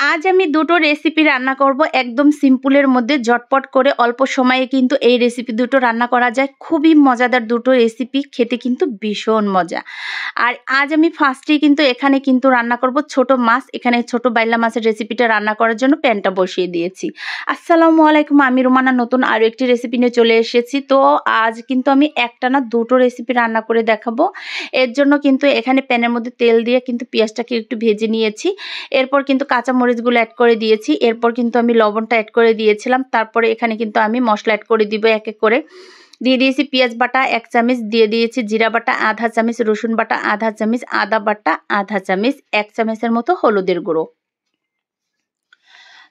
আজ আমি দুটো রেসিপি রান্না করব একদম সিম্পলের মধ্যে, ঝটপট করে অল্প সময়ে কিন্তু এই রেসিপি দুটো রান্না করা যায়। খুবই মজাদার দুটো রেসিপি, খেতে কিন্তু ভীষণ মজা। আর আজ আমি ফার্স্টেই কিন্তু এখানে কিন্তু রান্না করব ছোট মাছ। এখানে ছোট বাইলা মাছের রেসিপিটা রান্না করার জন্য প্যানটা বসিয়ে দিয়েছি। আসসালামু আলাইকুম, আমি রুমানা নতুন আরও একটি রেসিপি নিয়ে চলে এসেছি। তো আজ কিন্তু আমি একটা না দুটো রেসিপি রান্না করে দেখাবো। এর জন্য কিন্তু এখানে প্যানের মধ্যে তেল দিয়ে কিন্তু পেঁয়াজটাকে একটু ভেজে নিয়েছি। এরপর কিন্তু কাঁচা মরিচগুলো অ্যাড করে দিয়েছি। এরপর কিন্তু আমি লবণটা অ্যাড করে দিয়েছিলাম। তারপরে এখানে কিন্তু আমি মশলা অ্যাড করে দিব এক এক করে। দিয়ে দিয়েছি পেঁয়াজ বাটা 1 চামচ, দিয়ে দিয়েছি জিরা বাটা আধা চামচ, রসুন বাটা আধা চামচ, আদা বাটা আধা চামচ, 1 চামচের মতো হলুদের গুঁড়ো।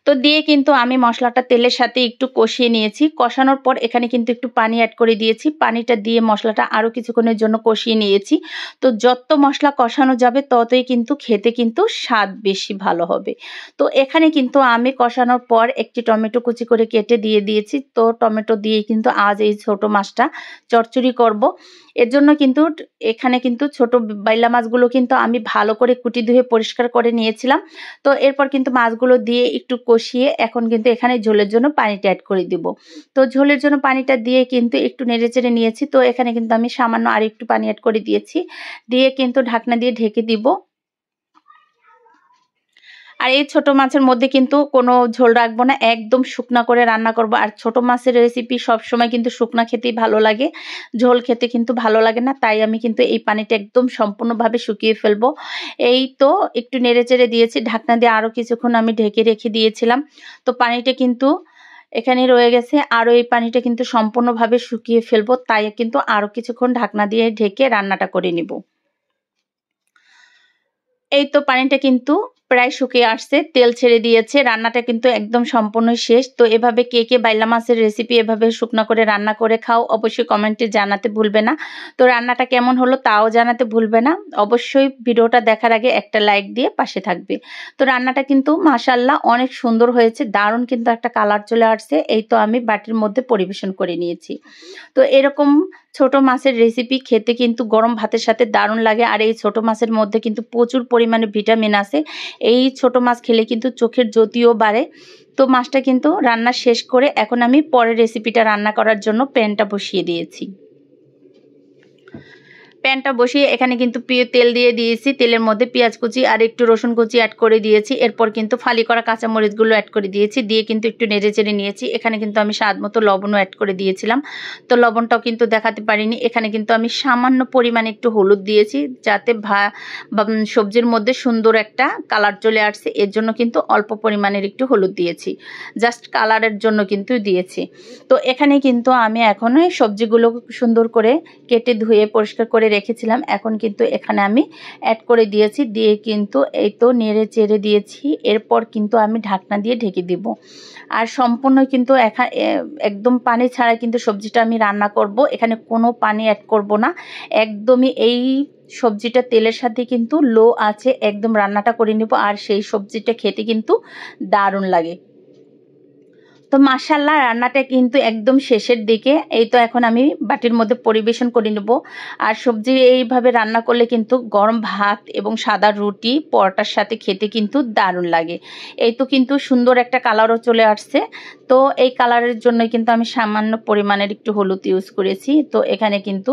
তো দিয়ে কিন্তু আমি মশলাটা তেলের সাথে একটু কষিয়ে নিয়েছি। কষানোর পর এখানে কিন্তু একটু পানি অ্যাড করে দিয়েছি। পানিটা দিয়ে মশলাটা আরও কিছুক্ষণের জন্য কষিয়ে নিয়েছি। তো যত মশলা কষানো যাবে ততই কিন্তু খেতে কিন্তু স্বাদ বেশি ভালো হবে। তো এখানে কিন্তু আমি কষানোর পর একটি টমেটো কুচি করে কেটে দিয়ে দিয়েছি। তো টমেটো দিয়ে কিন্তু আজ এই ছোট মাছটা চচ্চড়ি করব। এর জন্য কিন্তু এখানে কিন্তু ছোট বাইলা মাছগুলো কিন্তু আমি ভালো করে কুটি ধুয়ে পরিষ্কার করে নিয়েছিলাম। তো এরপর কিন্তু মাছগুলো দিয়ে একটু কষিয়ে এখন কিন্তু এখানে ঝোলের জন্য পানিটা অ্যাড করে দিব। তো ঝোলের জন্য পানিটা দিয়ে কিন্তু একটু নেড়েচেড়ে নিয়েছি। তো এখানে কিন্তু আমি সামান্য আর একটু পানি অ্যাড করে দিয়েছি, দিয়ে কিন্তু ঢাকনা দিয়ে ঢেকে দিব। আর এই ছোট মাছের মধ্যে কিন্তু কোনো ঝোল রাখবো না, একদম শুকনা করে রান্না করব। আর ছোট মাছের রেসিপি সবসময় কিন্তু শুকনা খেতেই ভালো লাগে, ঝোল খেতে কিন্তু ভালো লাগে না। তাই আমি কিন্তু এই পানিটা একদম সম্পূর্ণভাবে শুকিয়ে ফেলবো। এই তো একটু নেড়েচেড়ে দিয়েছি, ঢাকনা দিয়ে আরও কিছুক্ষণ আমি ঢেকে রেখে দিয়েছিলাম। তো পানিটা কিন্তু এখানে রয়ে গেছে, আরও এই পানিটা কিন্তু সম্পূর্ণভাবে শুকিয়ে ফেলবো। তাই কিন্তু আরও কিছুক্ষণ ঢাকনা দিয়ে ঢেকে রান্নাটা করে নিব। এই তো পানিটা কিন্তু প্রায় শুকিয়ে আসছে, তেল ছেড়ে দিয়েছে, রান্নাটা কিন্তু একদম সম্পূর্ণ শেষ। তো এভাবে কে কে বাইলা মাছের রেসিপি এভাবে শুকনো করে রান্না করে খাও, অবশ্যই কমেন্টে জানাতে ভুলবে না। তো রান্নাটা কেমন হলো তাও জানাতে ভুলবে না। অবশ্যই ভিডিওটা দেখার আগে একটা লাইক দিয়ে পাশে থাকবে। তো রান্নাটা কিন্তু মাশাআল্লাহ অনেক সুন্দর হয়েছে, দারুণ কিন্তু একটা কালার চলে আসছে। এই তো আমি বাটির মধ্যে পরিবেশন করে নিয়েছি। তো এরকম ছোট মাছের রেসিপি খেতে কিন্তু গরম ভাতের সাথে দারুণ লাগে। আর এই ছোট মাছের মধ্যে কিন্তু প্রচুর পরিমাণে ভিটামিন আছে। এই ছোট মাছ খেলে কিন্তু চোখের জ্যোতিও বাড়ে। তো মাছটা কিন্তু রান্না শেষ করে এখন আমি পরের রেসিপিটা রান্না করার জন্য প্যানটা বসিয়ে দিয়েছি। প্যানটা বসিয়ে এখানে কিন্তু তেল দিয়ে দিয়েছি। তেলের মধ্যে পেঁয়াজ কুচি আর একটু রসুন কুচি অ্যাড করে দিয়েছি। এরপর কিন্তু ফালি করা কাঁচামরিচগুলো অ্যাড করে দিয়েছি, দিয়ে কিন্তু একটু নেড়েচেড়ে নিয়েছি। এখানে কিন্তু আমি স্বাদ মতো লবণও অ্যাড করে দিয়েছিলাম। তো লবণটাও কিন্তু দেখাতে পারিনি। এখানে কিন্তু আমি সামান্য পরিমাণে একটু হলুদ দিয়েছি, যাতে সবজির মধ্যে সুন্দর একটা কালার চলে আসছে। এর জন্য কিন্তু অল্প পরিমাণের একটু হলুদ দিয়েছি, জাস্ট কালারের জন্য কিন্তু দিয়েছি। তো এখানে কিন্তু আমি এখন সবজিগুলো সুন্দর করে কেটে ধুয়ে পরিষ্কার করে রেখেছিলাম, এখন কিন্তু এখানে আমি অ্যাড করে দিয়েছি। দিয়ে কিন্তু এই তো নেড়ে চেড়ে দিয়েছি। এরপর কিন্তু আমি ঢাকনা দিয়ে ঢেকে দিব। আর সম্পূর্ণ কিন্তু একদম পানি ছাড়া কিন্তু সবজিটা আমি রান্না করব। এখানে কোনো পানি অ্যাড করব না, একদমই এই সবজিটা তেলের সাথে কিন্তু লো আছে একদম রান্নাটা করে নেব। আর সেই সবজিটা খেতে কিন্তু দারুণ লাগে। তো মাশাআল্লাহ রান্নাটা কিন্তু একদম শেষের দিকে। এই তো এখন আমি বাটির মধ্যে পরিবেশন করে নেব। আর সবজি এইভাবে রান্না করলে কিন্তু গরম ভাত এবং সাদা রুটি পরোটার সাথে খেতে কিন্তু দারুণ লাগে। এই তো কিন্তু সুন্দর একটা কালারও চলে আসছে। তো এই কালারের জন্য কিন্তু আমি সামান্য পরিমাণের একটু হলুদ ইউজ করেছি। তো এখানে কিন্তু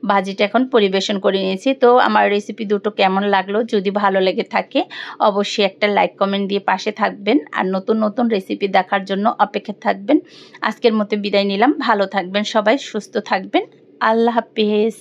ভাজিটা এখন পরিবেশন করে নিয়েছি। তো আমার রেসিপি দুটো কেমন লাগলো, যদি ভালো লেগে থাকে অবশ্যই একটা লাইক কমেন্ট দিয়ে পাশে থাকবেন। আর নতুন নতুন রেসিপি দেখার জন্য অপেক্ষা থাকবেন। আজকের মতো বিদায় নিলাম, ভালো থাকবেন সবাই, সুস্থ থাকবেন, আল্লাহ হাফেজ।